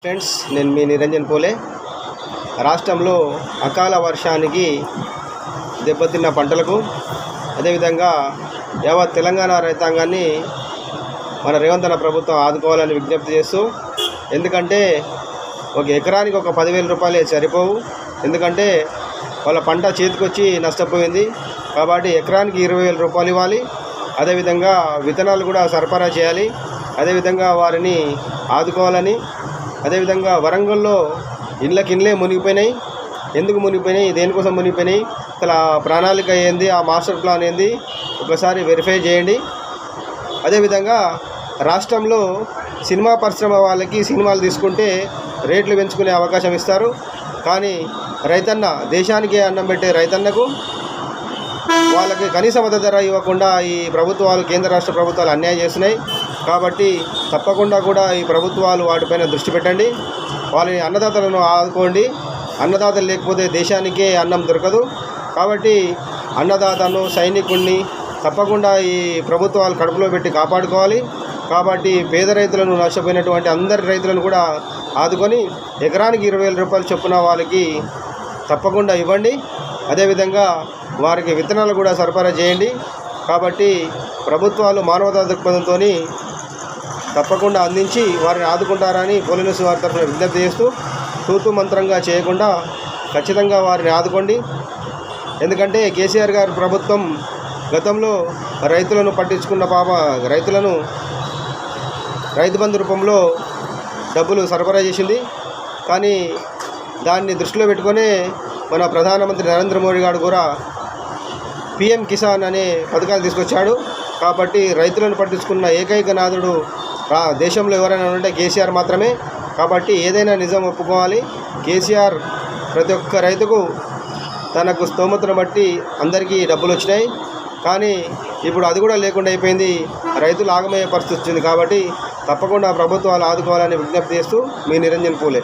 Friends, నేను మీ నిరంజన్ పోలే. రాష్ట్రంలో అకాల వర్షానికి దెబ్బతిన్న పంటలకు అదేవిధంగా యావత్ తెలంగాణ రైతాంగాన్ని మన రేవంత్ అన్న ప్రభుత్వం ఆదుకోవాలని విజ్ఞప్తి చేస్తూ, ఎందుకంటే ఒక ఎకరానికి ఒక 10,000 రూపాయలే సరిపోవు. ఎందుకంటే వాళ్ళ పంట చేతికొచ్చి నష్టపోయింది కాబట్టి ఎకరానికి 20,000 రూపాయలు ఇవ్వాలి. అదేవిధంగా విత్తనాలు కూడా సరఫరా చేయాలి. అదేవిధంగా వారిని ఆదుకోవాలని. అదేవిధంగా వరంగల్లో ఇళ్ళే మునిగిపోయినాయి. ఎందుకు మునిగిపోయినాయి, దేనికోసం మునిగిపోయినాయి, అసలు ఆ ప్రణాళిక ఏంది, ఆ మాస్టర్ ప్లాన్ ఏంది ఒకసారి వెరిఫై చేయండి. అదేవిధంగా రాష్ట్రంలో సినిమా పరిశ్రమ వాళ్ళకి సినిమాలు తీసుకుంటే రేట్లు పెంచుకునే అవకాశం ఇస్తారు. కానీ రైతన్న, దేశానికి అన్నం పెట్టే రైతన్నకు వాళ్ళకి కనీస మద్దతు ధర ఇవ్వకుండా ఈ ప్రభుత్వాలు, కేంద్ర రాష్ట్ర ప్రభుత్వాలు అన్యాయం చేస్తున్నాయి. కాబట్టి తప్పకుండా కూడా ఈ ప్రభుత్వాలు వాటిపైన దృష్టి పెట్టండి. వాళ్ళని అన్నదాతలను ఆదుకోండి. అన్నదాతలు లేకపోతే దేశానికే అన్నం దొరకదు. కాబట్టి అన్నదాతను, సైనికుడిని తప్పకుండా ఈ ప్రభుత్వాలు కడుపులో పెట్టి కాపాడుకోవాలి. కాబట్టి పేద రైతులను, నష్టపోయినటువంటి అందరి రైతులను కూడా ఆదుకొని ఎకరానికి 20,000 రూపాయలు చొప్పున వాళ్ళకి తప్పకుండా ఇవ్వండి. అదేవిధంగా వారికి విత్తనాలు కూడా సరఫరా చేయండి. కాబట్టి ప్రభుత్వాలు మానవతా దృక్పథంతో తప్పకుండా అందించి వారిని ఆదుకుంటారని పోలీసు వారి తరఫున విజ్ఞప్తి చేస్తూ, తూతు మంత్రంగా చేయకుండా ఖచ్చితంగా వారిని ఆదుకోండి. ఎందుకంటే కేసీఆర్ గారి ప్రభుత్వం గతంలో రైతులను పట్టించుకున్న రైతులను రైతు బంధు రూపంలో డబ్బులు సరఫరా చేసింది. కానీ దాన్ని దృష్టిలో పెట్టుకునే మన ప్రధానమంత్రి నరేంద్ర మోడీ గారు కూడా PM కిసాన్ అనే పథకాలు తీసుకొచ్చాడు. కాబట్టి రైతులను పట్టించుకున్న ఏకైక నాథుడు దేశంలో ఎవరైనా ఉంటే కేసీఆర్ మాత్రమే. కాబట్టి ఏదైనా నిజం ఒప్పుకోవాలి. కేసీఆర్ ప్రతి ఒక్క రైతుకు తనకు స్తోమతను బట్టి అందరికీ డబ్బులు వచ్చినాయి. కానీ ఇప్పుడు అది కూడా లేకుండా అయిపోయింది. రైతులు ఆగమయ్యే పరిస్థితి వచ్చింది. కాబట్టి తప్పకుండా ప్రభుత్వాలు ఆదుకోవాలని విజ్ఞప్తి చేస్తూ మీ నిరంజన్ పూలే.